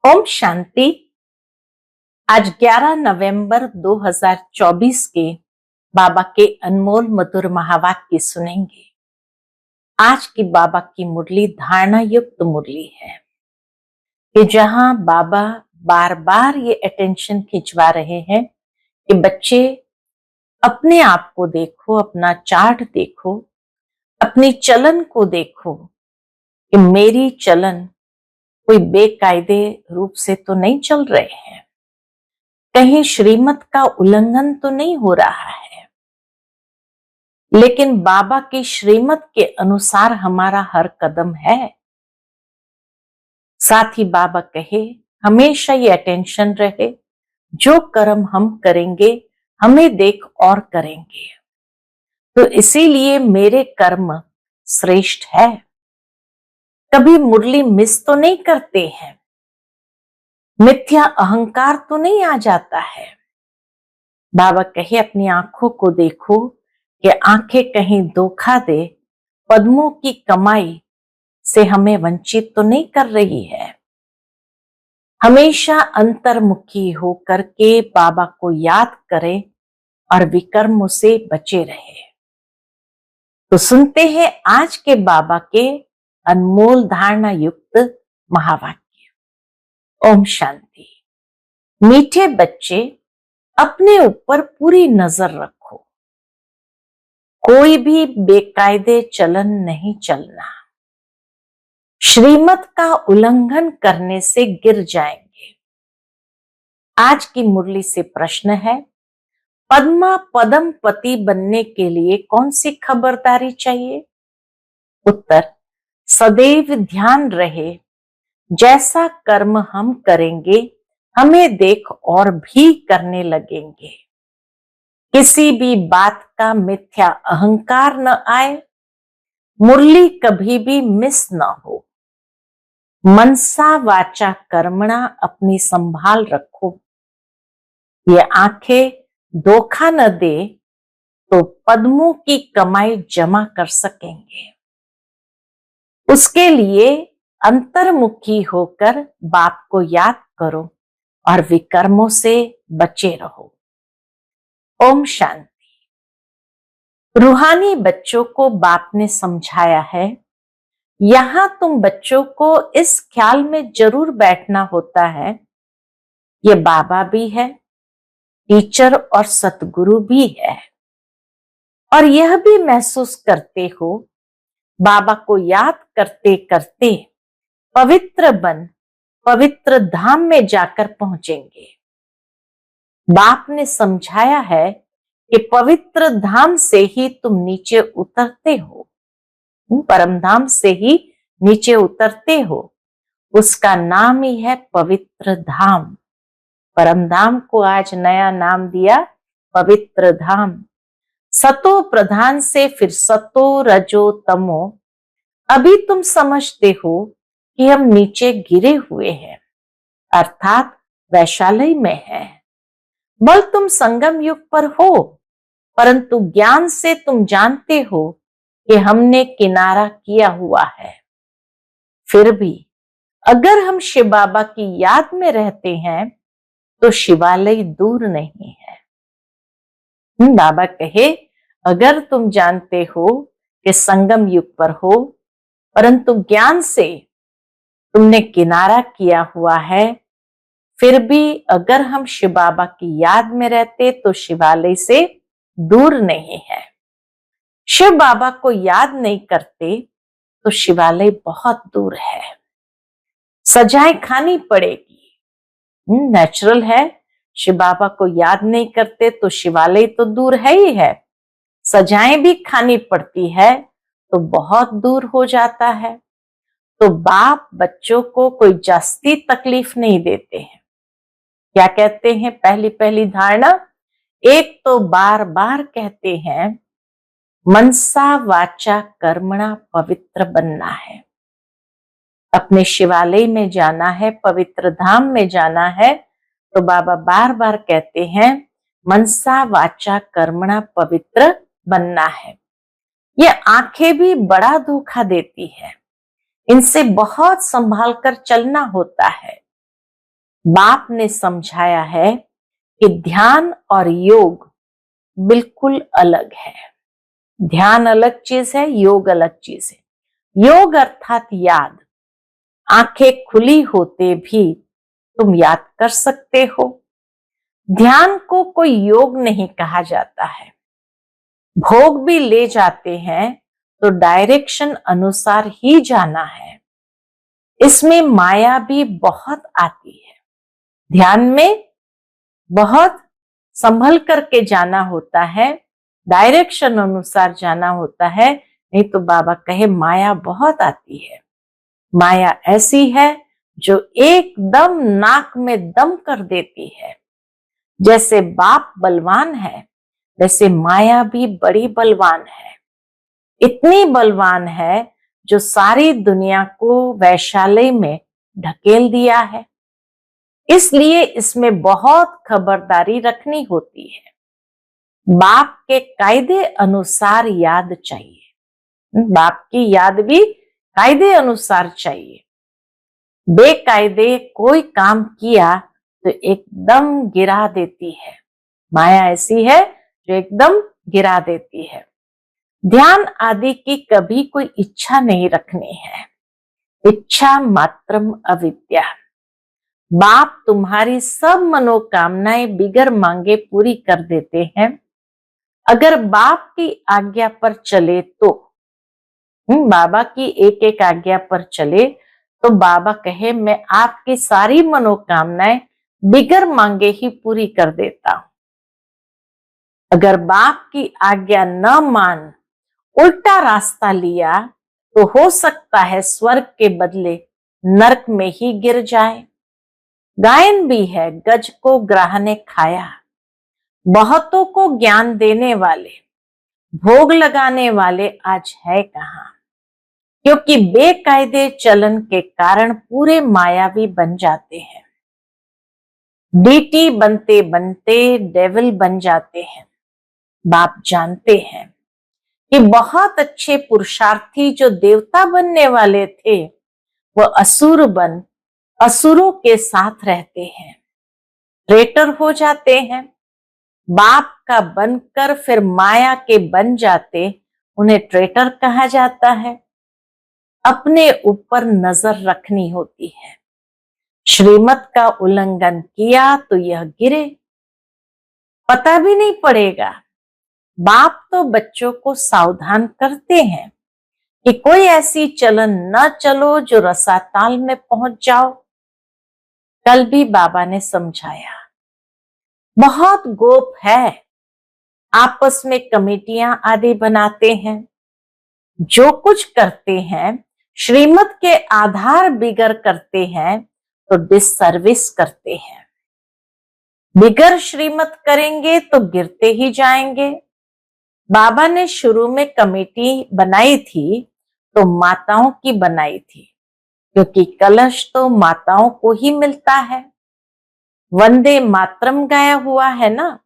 ओम शांति। आज 11 नवंबर 2024 के बाबा के अनमोल मधुर महावाक्य सुनेंगे। आज की बाबा की मुरली धारणा युक्त मुरली है कि जहां बाबा बार बार ये अटेंशन खिंचवा रहे हैं कि बच्चे अपने आप को देखो, अपना चार्ट देखो, अपनी चलन को देखो कि मेरी चलन कोई बेकायदे रूप से तो नहीं चल रहे हैं, कहीं श्रीमत का उल्लंघन तो नहीं हो रहा है। लेकिन बाबा की श्रीमत के अनुसार हमारा हर कदम है। साथ ही बाबा कहे हमेशा ये अटेंशन रहे, जो कर्म हम करेंगे हमें देख और करेंगे, तो इसीलिए मेरे कर्म श्रेष्ठ है। कभी मुरली मिस तो नहीं करते हैं, मिथ्या अहंकार तो नहीं आ जाता है। बाबा कहे अपनी आंखों को देखो कि आंखें कहीं धोखा दे, पद्मों की कमाई से हमें वंचित तो नहीं कर रही है। हमेशा अंतर्मुखी होकर के बाबा को याद करें और विकर्मों से बचे रहे। तो सुनते हैं आज के बाबा के अनमोल धारणा युक्त महावाक्य। ओम शांति। मीठे बच्चे, अपने ऊपर पूरी नजर रखो, कोई भी बेकायदे चलन नहीं चलना। श्रीमत का उल्लंघन करने से गिर जाएंगे। आज की मुरली से प्रश्न है, पद्मा पदम पति बनने के लिए कौन सी खबरदारी चाहिए? उत्तर, सदैव ध्यान रहे जैसा कर्म हम करेंगे हमें देख और भी करने लगेंगे। किसी भी बात का मिथ्या अहंकार न आए, मुरली कभी भी मिस न हो। मनसा वाचा कर्मणा अपनी संभाल रखो। ये आंखें धोखा न दे तो पद्मों की कमाई जमा कर सकेंगे। उसके लिए अंतर्मुखी होकर बाप को याद करो और विकर्मों से बचे रहो। ओम शांति। रूहानी बच्चों को बाप ने समझाया है, यहां तुम बच्चों को इस ख्याल में जरूर बैठना होता है, ये बाबा भी है, टीचर और सतगुरु भी है, और यह भी महसूस करते हो बाबा को याद करते करते पवित्र बन पवित्र धाम में जाकर पहुंचेंगे। बाप ने समझाया है कि पवित्र धाम से ही तुम नीचे उतरते हो, परम धाम से ही नीचे उतरते हो। उसका नाम ही है पवित्र धाम। परम धाम को आज नया नाम दिया पवित्र धाम। सतो प्रधान से फिर सतो रजो तमो। अभी तुम समझते हो कि हम नीचे गिरे हुए हैं, अर्थात वैशाली में है। बल तुम संगम युग पर हो, परंतु ज्ञान से तुम जानते हो कि हमने किनारा किया हुआ है। फिर भी अगर हम शिव बाबा की याद में रहते हैं तो शिवालय दूर नहीं है। बाबा कहे अगर तुम जानते हो कि संगम युग पर हो, परंतु ज्ञान से तुमने किनारा किया हुआ है, फिर भी अगर हम शिव बाबा की याद में रहते तो शिवालय से दूर नहीं है। शिव बाबा को याद नहीं करते तो शिवालय बहुत दूर है। सजाएं खानी पड़ेगी, नेचुरल है। शिव बाबा को याद नहीं करते तो शिवालय तो दूर है ही है, सजाएं भी खानी पड़ती है तो बहुत दूर हो जाता है। तो बाप बच्चों को कोई जास्ती तकलीफ नहीं देते हैं। क्या कहते हैं पहली पहली धारणा? एक तो बार बार कहते हैं मनसा वाचा कर्मणा पवित्र बनना है, अपने शिवालय में जाना है, पवित्र धाम में जाना है। तो बाबा बार बार कहते हैं मनसा वाचा कर्मणा पवित्र बनना है। ये आंखें भी बड़ा धोखा देती है, इनसे बहुत संभाल कर चलना होता है। बाप ने समझाया है कि ध्यान और योग बिल्कुल अलग है। ध्यान अलग चीज है, योग अलग चीज है। योग अर्थात याद। आंखें खुली होते भी तुम याद कर सकते हो। ध्यान को कोई योग नहीं कहा जाता है। भोग भी ले जाते हैं तो डायरेक्शन अनुसार ही जाना है। इसमें माया भी बहुत आती है। ध्यान में बहुत संभल करके जाना होता है, डायरेक्शन अनुसार जाना होता है, नहीं तो बाबा कहे माया बहुत आती है। माया ऐसी है जो एकदम नाक में दम कर देती है। जैसे बाप बलवान है, वैसे माया भी बड़ी बलवान है। इतनी बलवान है जो सारी दुनिया को वैशाली में ढकेल दिया है। इसलिए इसमें बहुत खबरदारी रखनी होती है। बाप के कायदे अनुसार याद चाहिए। बाप की याद भी कायदे अनुसार चाहिए। बेकायदे कोई काम किया तो एकदम गिरा देती है। माया ऐसी है जो एकदम गिरा देती है। ध्यान आदि की कभी कोई इच्छा नहीं रखनी है। इच्छा मात्रम अविद्या। बाप तुम्हारी सब मनोकामनाएं बिगर मांगे पूरी कर देते हैं अगर बाप की आज्ञा पर चले तो। बाबा की एक एक आज्ञा पर चले तो बाबा कहे मैं आपकी सारी मनोकामनाएं बिगर मांगे ही पूरी कर देता हूं। अगर बाप की आज्ञा न मान उल्टा रास्ता लिया तो हो सकता है स्वर्ग के बदले नरक में ही गिर जाए। गायन भी है, गज को ग्राह ने खाया। बहुतों को ज्ञान देने वाले, भोग लगाने वाले आज है कहां? क्योंकि बेकायदे चलन के कारण पूरे मायावी बन जाते हैं। डीटी बनते बनते डेविल बन जाते हैं। बाप जानते हैं कि बहुत अच्छे पुरुषार्थी जो देवता बनने वाले थे वो असुर बन असुरों के साथ रहते हैं, ट्रेटर हो जाते हैं। बाप का बनकर फिर माया के बन जाते, उन्हें ट्रेटर कहा जाता है। अपने ऊपर नजर रखनी होती है। श्रीमत का उल्लंघन किया तो यह गिरे, पता भी नहीं पड़ेगा। बाप तो बच्चों को सावधान करते हैं कि कोई ऐसी चलन न चलो जो रसाताल में पहुंच जाओ। कल भी बाबा ने समझाया, बहुत गोप है, आपस में कमेटियां आदि बनाते हैं, जो कुछ करते हैं श्रीमत के आधार बिगर करते हैं तो डिससर्विस करते हैं। बिगर श्रीमत करेंगे तो गिरते ही जाएंगे। बाबा ने शुरू में कमेटी बनाई थी तो माताओं की बनाई थी, क्योंकि कलश तो माताओं को ही मिलता है। वंदे मातरम गाया हुआ है ना।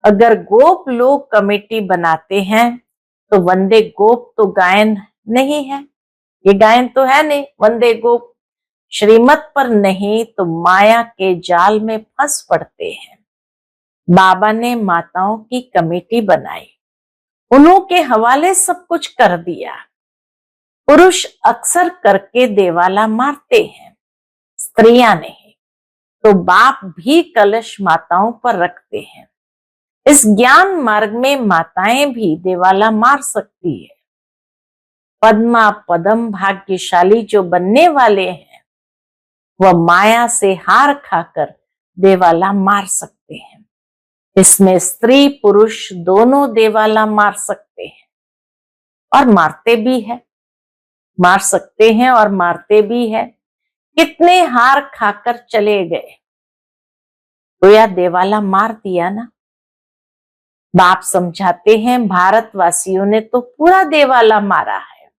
अगर गोप लोग कमेटी बनाते हैं तो वंदे गोप तो गायन नहीं है, ये गायन तो है नहीं। वंदे गोप श्रीमत पर नहीं तो माया के जाल में फंस पड़ते हैं। बाबा ने माताओं की कमेटी बनाई, उन्हों के हवाले सब कुछ कर दिया। पुरुष अक्सर करके देवाला मारते हैं, स्त्रियां नहीं। तो बाप भी कलश माताओं पर रखते हैं। इस ज्ञान मार्ग में माताएं भी देवाला मार सकती है। पद्मा पदम भाग्यशाली जो बनने वाले हैं वह माया से हार खाकर देवाला मार सकते हैं। इसमें स्त्री पुरुष दोनों देवाला मार सकते हैं और मारते भी है, मार सकते हैं और मारते भी है। कितने हार खाकर चले गए तो या देवाला मार दिया ना। बाप समझाते हैं भारतवासियों ने तो पूरा देवाला मारा है।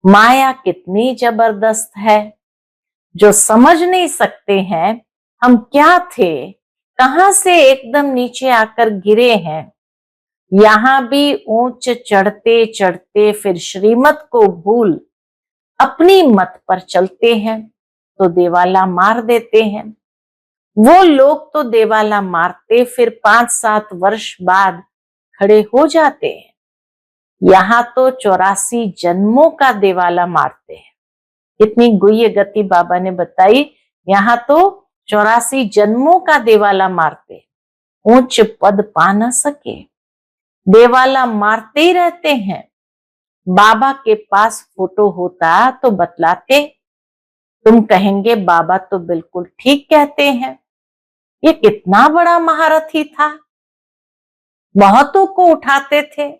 माया कितनी जबरदस्त है जो समझ नहीं सकते हैं हम क्या थे, कहां से एकदम नीचे आकर गिरे हैं। यहां भी ऊंच चढ़ते चढ़ते फिर श्रीमत को भूल अपनी मत पर चलते हैं तो देवाला मार देते हैं। वो लोग तो देवाला मारते फिर 5-7 वर्ष बाद खड़े हो जाते हैं, यहाँ तो 84 जन्मों का देवाला मारते हैं। इतनी गुह्य गति बाबा ने बताई, यहाँ तो 84 जन्मों का देवाला मारते, ऊंच पद पा न सके, देवाला मारते ही रहते हैं। बाबा के पास फोटो होता तो बतलाते, तुम कहेंगे बाबा तो बिल्कुल ठीक कहते हैं, ये कितना बड़ा महारथी था, बहुतों को उठाते थे,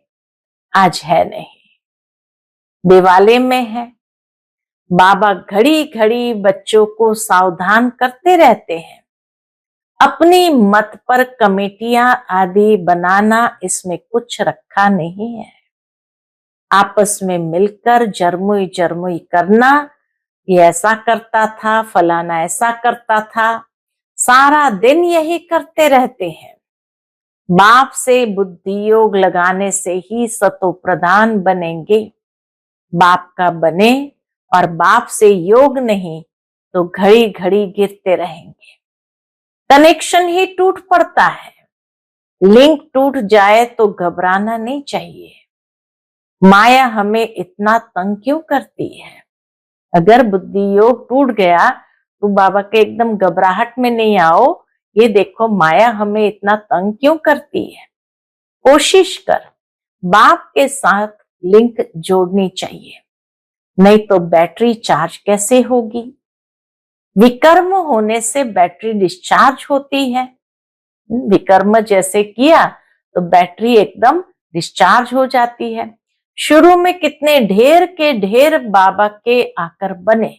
आज है नहीं, दिवाले में है। बाबा घड़ी घड़ी बच्चों को सावधान करते रहते हैं। अपनी मत पर कमेटियां आदि बनाना इसमें कुछ रखा नहीं है। आपस में मिलकर जरमुई जरमुई करना, ये ऐसा करता था, फलाना ऐसा करता था, सारा दिन यही करते रहते हैं। बाप से बुद्धि योग लगाने से ही सतो प्रधान बनेंगे। बाप का बने और बाप से योग नहीं तो घड़ी घड़ी गिरते रहेंगे, कनेक्शन ही टूट पड़ता है। लिंक टूट जाए तो घबराना नहीं चाहिए। माया हमें इतना तंग क्यों करती है? अगर बुद्धि योग टूट गया तो बाबा के एकदम घबराहट में नहीं आओ, ये देखो माया हमें इतना तंग क्यों करती है। कोशिश कर बाप के साथ लिंक जोड़नी चाहिए, नहीं तो बैटरी चार्ज कैसे होगी? विकर्म होने से बैटरी डिस्चार्ज होती है। विकर्म जैसे किया तो बैटरी एकदम डिस्चार्ज हो जाती है। शुरू में कितने ढेर के ढेर बाबा के आकर बने,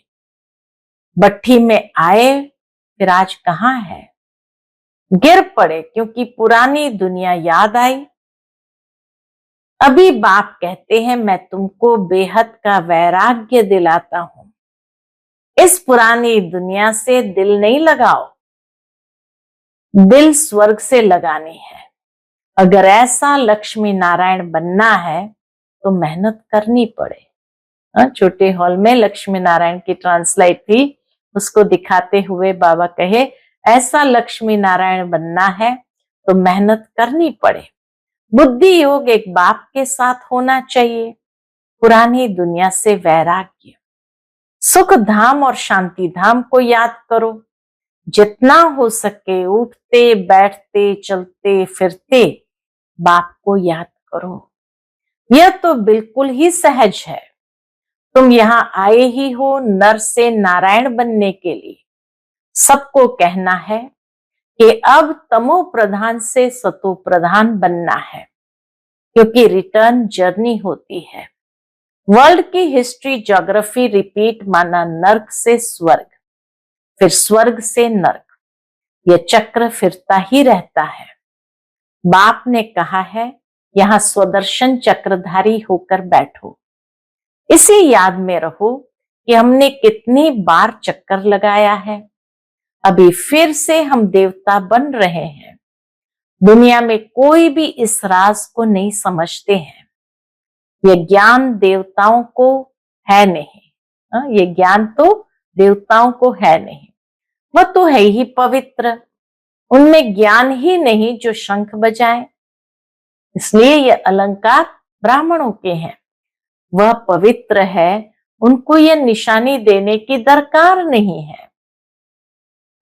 भट्ठी में आए, फिर आज कहाँ है? गिर पड़े क्योंकि पुरानी दुनिया याद आई। अभी बाप कहते हैं मैं तुमको बेहद का वैराग्य दिलाता हूं, इस पुरानी दुनिया से दिल नहीं लगाओ, दिल स्वर्ग से लगानी है। अगर ऐसा लक्ष्मी नारायण बनना है तो मेहनत करनी पड़े। छोटे हॉल में लक्ष्मी नारायण की ट्रांसलाइट थी, उसको दिखाते हुए बाबा कहे ऐसा लक्ष्मी नारायण बनना है तो मेहनत करनी पड़े। बुद्धि योग एक बाप के साथ होना चाहिए, पुरानी दुनिया से वैराग्य। सुख धाम और शांति धाम को याद करो, जितना हो सके उठते बैठते चलते फिरते बाप को याद करो। यह तो बिल्कुल ही सहज है। तुम यहाँ आए ही हो नर से नारायण बनने के लिए। सबको कहना है कि अब तमो प्रधान से सतो प्रधान बनना है, क्योंकि रिटर्न जर्नी होती है। वर्ल्ड की हिस्ट्री ज्योग्राफी रिपीट माना नर्क से स्वर्ग, फिर स्वर्ग से नर्क, यह चक्र फिरता ही रहता है। बाप ने कहा है यहाँ स्वदर्शन चक्रधारी होकर बैठो। इसी याद में रहो कि हमने कितनी बार चक्कर लगाया है, अभी फिर से हम देवता बन रहे हैं। दुनिया में कोई भी इस राज को नहीं समझते हैं। ये ज्ञान देवताओं को है नहीं, ये ज्ञान तो देवताओं को है नहीं, वह तो है ही पवित्र। उनमें ज्ञान ही नहीं जो शंख बजाए, इसलिए ये अलंकार ब्राह्मणों के हैं। वह पवित्र है, उनको यह निशानी देने की दरकार नहीं है।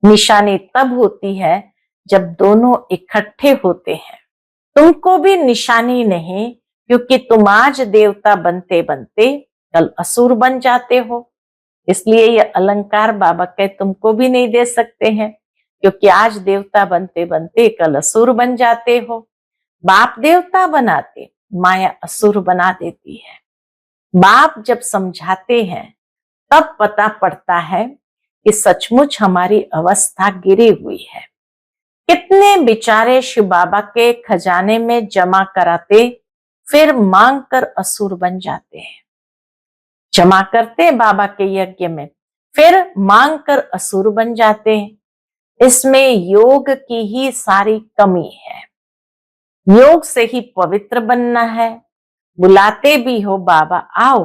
निशानी तब होती है जब दोनों इकट्ठे होते हैं। तुमको भी निशानी नहीं, क्योंकि तुम आज देवता बनते बनते कल असुर बन जाते हो। इसलिए यह अलंकार बाबा के तुमको भी नहीं दे सकते हैं, क्योंकि आज देवता बनते बनते कल असुर बन जाते हो। बाप देवता बनाते, माया असुर बना देती है। बाप जब समझाते हैं तब पता पड़ता है कि सचमुच हमारी अवस्था गिरी हुई है। कितने बेचारे शिव बाबा के खजाने में जमा कराते, फिर मांग कर असुर बन जाते हैं। जमा करते बाबा के यज्ञ में, फिर मांग कर असुर बन जाते हैं। इसमें योग की ही सारी कमी है। योग से ही पवित्र बनना है। बुलाते भी हो बाबा आओ,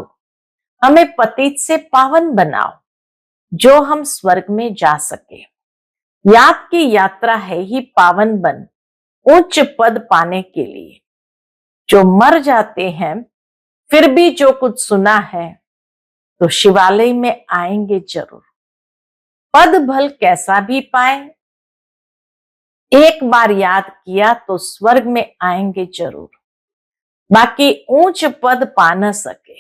हमें पतित से पावन बनाओ, जो हम स्वर्ग में जा सके। याद की यात्रा है ही पावन बन उच्च पद पाने के लिए। जो मर जाते हैं फिर भी जो कुछ सुना है तो शिवालय में आएंगे जरूर। पद भल कैसा भी पाए, एक बार याद किया तो स्वर्ग में आएंगे जरूर। बाकी ऊंच पद पा न सके,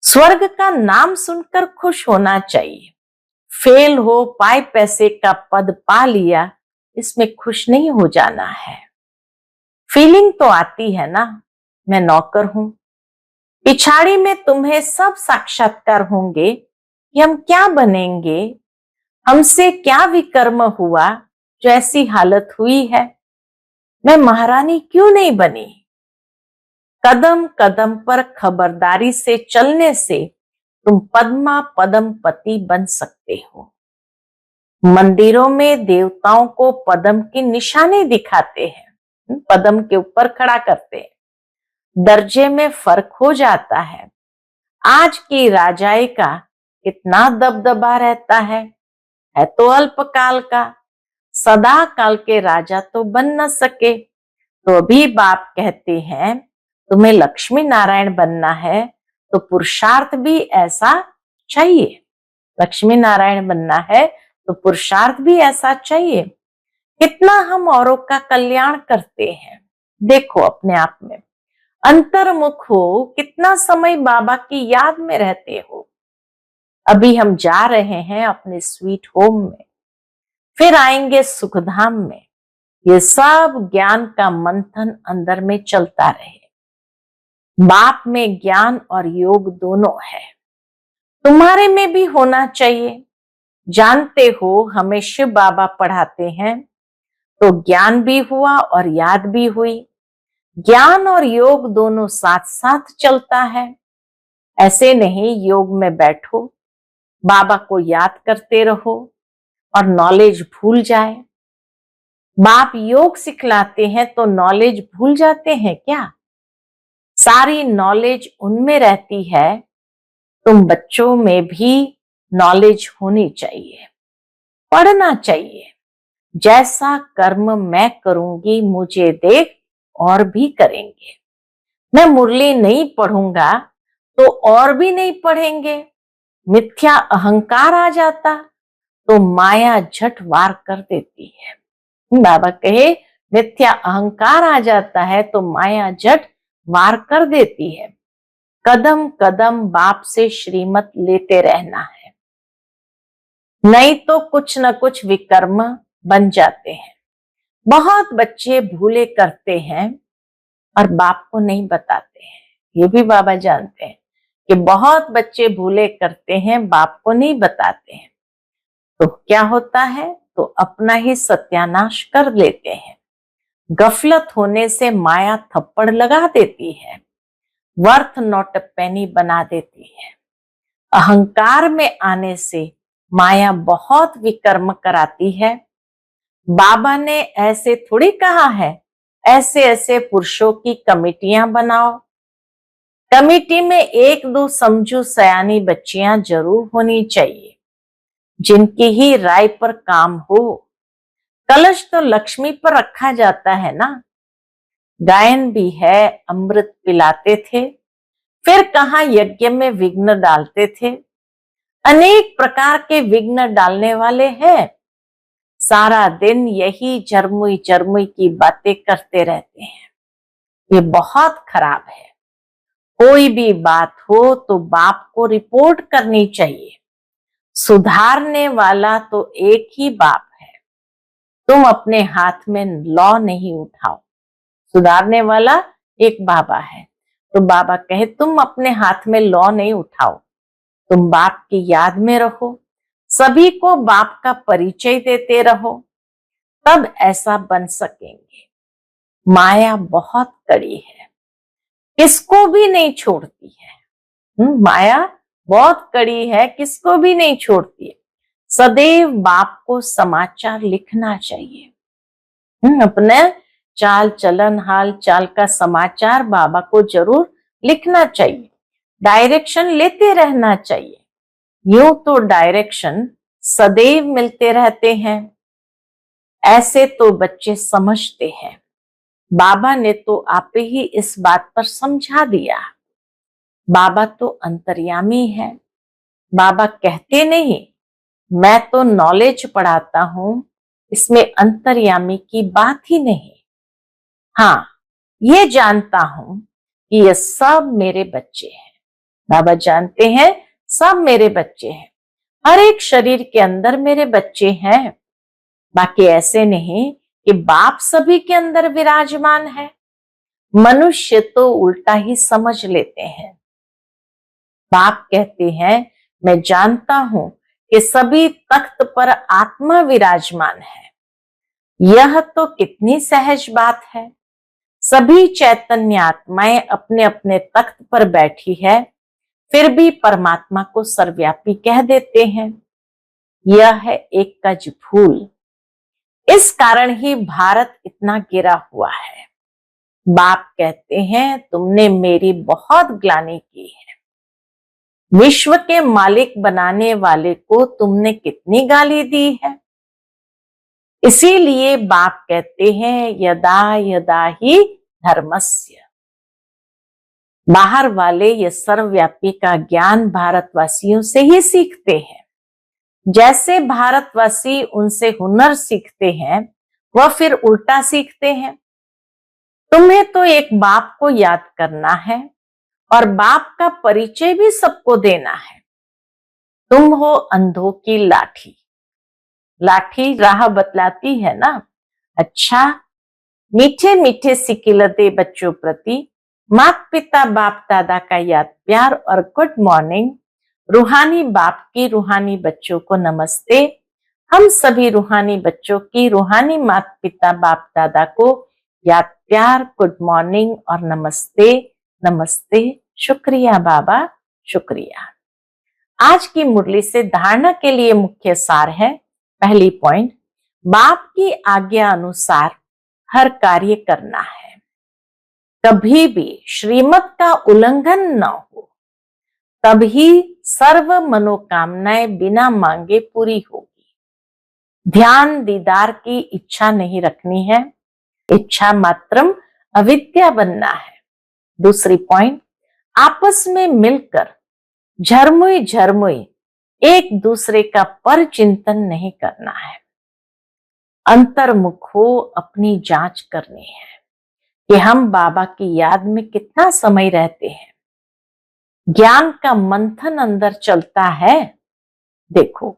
स्वर्ग का नाम सुनकर खुश होना चाहिए। फेल हो पाए पैसे का पद पा लिया, इसमें खुश नहीं हो जाना है। फीलिंग तो आती है ना, मैं नौकर हूं, पिछाड़ी में तुम्हें सब साक्षात्कार होंगे कि हम क्या बनेंगे, हमसे क्या विकर्म हुआ जो ऐसी हालत हुई है। मैं महारानी क्यों नहीं बनी। कदम कदम पर खबरदारी से चलने से तुम पद्मा पदम पति बन सकते हो। मंदिरों में देवताओं को पदम की निशानी दिखाते हैं, पदम के ऊपर खड़ा करते हैं। दर्जे में फर्क हो जाता है। आज की राजाई का कितना दबदबा रहता है तो अल्पकाल का। सदा काल के राजा तो बन न सके, तो भी बाप कहते हैं तुम्हें लक्ष्मी नारायण बनना है तो पुरुषार्थ भी ऐसा चाहिए। लक्ष्मी नारायण बनना है तो पुरुषार्थ भी ऐसा चाहिए। कितना हम औरों का कल्याण करते हैं, देखो अपने आप में अंतर्मुख हो, कितना समय बाबा की याद में रहते हो। अभी हम जा रहे हैं अपने स्वीट होम में, फिर आएंगे सुखधाम में। ये सब ज्ञान का मंथन अंदर में चलता रहे। बाप में ज्ञान और योग दोनों है, तुम्हारे में भी होना चाहिए। जानते हो हमें शिव बाबा पढ़ाते हैं तो ज्ञान भी हुआ और याद भी हुई। ज्ञान और योग दोनों साथ साथ चलता है। ऐसे नहीं योग में बैठो, बाबा को याद करते रहो और नॉलेज भूल जाए। बाप योग सिखलाते हैं तो नॉलेज भूल जाते हैं क्या? सारी नॉलेज उनमें रहती है। तुम बच्चों में भी नॉलेज होनी चाहिए, पढ़ना चाहिए। जैसा कर्म मैं करूंगी मुझे देख और भी करेंगे। मैं मुरली नहीं पढ़ूंगा तो और भी नहीं पढ़ेंगे। मिथ्या अहंकार आ जाता तो माया झट वार कर देती है। बाबा कहे मिथ्या अहंकार आ जाता है तो माया झट वार कर देती है। कदम कदम बाप से श्रीमत लेते रहना है, नहीं तो कुछ न कुछ विकर्म बन जाते हैं। बहुत बच्चे भूले करते हैं और बाप को नहीं बताते हैं। ये भी बाबा जानते हैं कि बहुत बच्चे भूले करते हैं, बाप को नहीं बताते हैं। तो क्या होता है, तो अपना ही सत्यानाश कर लेते हैं। गफलत होने से माया थप्पड़ लगा देती है, वर्थ नॉट अ पेनी बना देती है। अहंकार में आने से माया बहुत विकर्म कराती है। बाबा ने ऐसे थोड़ी कहा है, ऐसे ऐसे पुरुषों की कमेटियां बनाओ। कमेटी में एक दो समझू सयानी बच्चियां जरूर होनी चाहिए, जिनकी ही राय पर काम हो। कलश तो लक्ष्मी पर रखा जाता है ना। गायन भी है, अमृत पिलाते थे, फिर कहाँ यज्ञ में विघ्न डालते थे। अनेक प्रकार के विघ्न डालने वाले हैं। सारा दिन यही जरमुई जरमुई की बातें करते रहते हैं। ये बहुत खराब है। कोई भी बात हो तो बाप को रिपोर्ट करनी चाहिए। सुधारने वाला तो एक ही बाप है। तुम अपने हाथ में लॉ नहीं उठाओ। सुधारने वाला एक बाबा है, तो बाबा कहे तुम अपने हाथ में लॉ नहीं उठाओ, तुम बाप की याद में रहो, सभी को बाप का परिचय देते रहो, तब ऐसा बन सकेंगे। माया बहुत कड़ी है, किसको भी नहीं छोड़ती है। माया बहुत कड़ी है, किसको भी नहीं छोड़ती है। सदैव बाप को समाचार लिखना चाहिए। अपने चाल चलन हाल चाल का समाचार बाबा को जरूर लिखना चाहिए। डायरेक्शन लेते रहना चाहिए। यूं तो डायरेक्शन सदैव मिलते रहते हैं, ऐसे तो बच्चे समझते हैं। बाबा ने तो आप ही इस बात पर समझा दिया। बाबा तो अंतर्यामी है। बाबा कहते नहीं मैं तो नॉलेज पढ़ाता हूं, इसमें अंतर्यामी की बात ही नहीं। हाँ, ये जानता हूं कि ये सब मेरे बच्चे हैं। बाबा जानते हैं सब मेरे बच्चे हैं, हर एक शरीर के अंदर मेरे बच्चे हैं। बाकी ऐसे नहीं कि बाप सभी के अंदर विराजमान है। मनुष्य तो उल्टा ही समझ लेते हैं। बाप कहते हैं मैं जानता हूं कि सभी तख्त पर आत्मा विराजमान है। यह तो कितनी सहज बात है। सभी चैतन्य आत्माएं अपने अपने तख्त पर बैठी है, फिर भी परमात्मा को सर्वव्यापी कह देते हैं। यह है एक कज भूल। इस कारण ही भारत इतना गिरा हुआ है। बाप कहते हैं तुमने मेरी बहुत ग्लानि की है। विश्व के मालिक बनाने वाले को तुमने कितनी गाली दी है। इसीलिए बाप कहते हैं यदा यदा ही धर्मस्य। बाहर वाले ये सर्वव्यापी का ज्ञान भारतवासियों से ही सीखते हैं। जैसे भारतवासी उनसे हुनर सीखते हैं, वह फिर उल्टा सीखते हैं। तुम्हें तो एक बाप को याद करना है और बाप का परिचय भी सबको देना है। तुम हो अंधों की लाठी। लाठी राह बतलाती है ना। अच्छा, मीठे मीठे सिकिलते बच्चों प्रति माता पिता बाप दादा का याद प्यार और गुड मॉर्निंग। रूहानी बाप की रूहानी बच्चों को नमस्ते। हम सभी रूहानी बच्चों की रूहानी माता पिता बाप दादा को याद प्यार, गुड मॉर्निंग और नमस्ते। नमस्ते, शुक्रिया बाबा, शुक्रिया। आज की मुरली से धारणा के लिए मुख्य सार है। पहली पॉइंट, बाप की आज्ञा अनुसार हर कार्य करना है। कभी भी श्रीमत का उल्लंघन न हो, तभी सर्व मनोकामनाएं बिना मांगे पूरी होगी। ध्यान दीदार की इच्छा नहीं रखनी है, इच्छा मात्रम अविद्या बनना है। दूसरी पॉइंट, आपस में मिलकर झरमुई झरमुई एक दूसरे का पर चिंतन नहीं करना है। अंतर्मुख हो अपनी जांच करनी है कि हम बाबा की याद में कितना समय रहते हैं। ज्ञान का मंथन अंदर चलता है। देखो,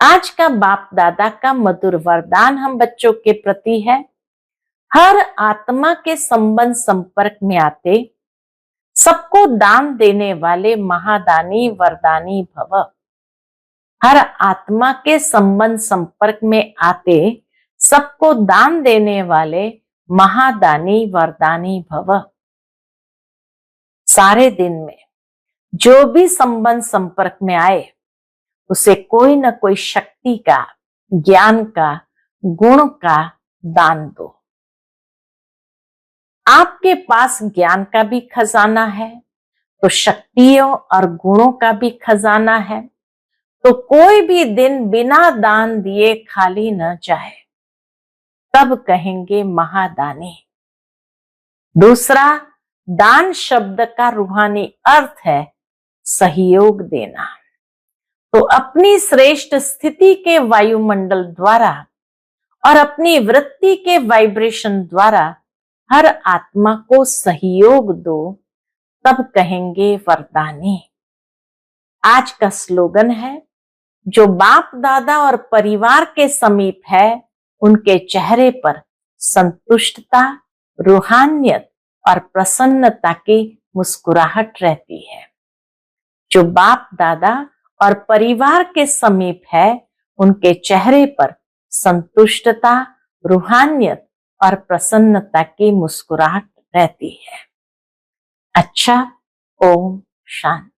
आज का बाप दादा का मधुर वरदान हम बच्चों के प्रति है। हर आत्मा के संबंध संपर्क में आते सबको दान देने वाले महादानी वरदानी भव। हर आत्मा के संबंध संपर्क में आते सबको दान देने वाले महादानी वरदानी भव। सारे दिन में जो भी संबंध संपर्क में आए उसे कोई न कोई शक्ति का, ज्ञान का, गुण का दान दो। आपके पास ज्ञान का भी खजाना है तो शक्तियों और गुणों का भी खजाना है। तो कोई भी दिन बिना दान दिए खाली न जाए, तब कहेंगे महादानी। दूसरा, दान शब्द का रूहानी अर्थ है सहयोग देना। तो अपनी श्रेष्ठ स्थिति के वायुमंडल द्वारा और अपनी वृत्ति के वाइब्रेशन द्वारा हर आत्मा को सहयोग दो, तब कहेंगे वरदानी। आज का स्लोगन है, जो बाप दादा और परिवार के समीप है उनके चेहरे पर संतुष्टता, रूहानियत और प्रसन्नता की मुस्कुराहट रहती है। जो बाप दादा और परिवार के समीप है उनके चेहरे पर संतुष्टता, रूहानियत और प्रसन्नता की मुस्कुराहट रहती है। अच्छा, ओम शांति।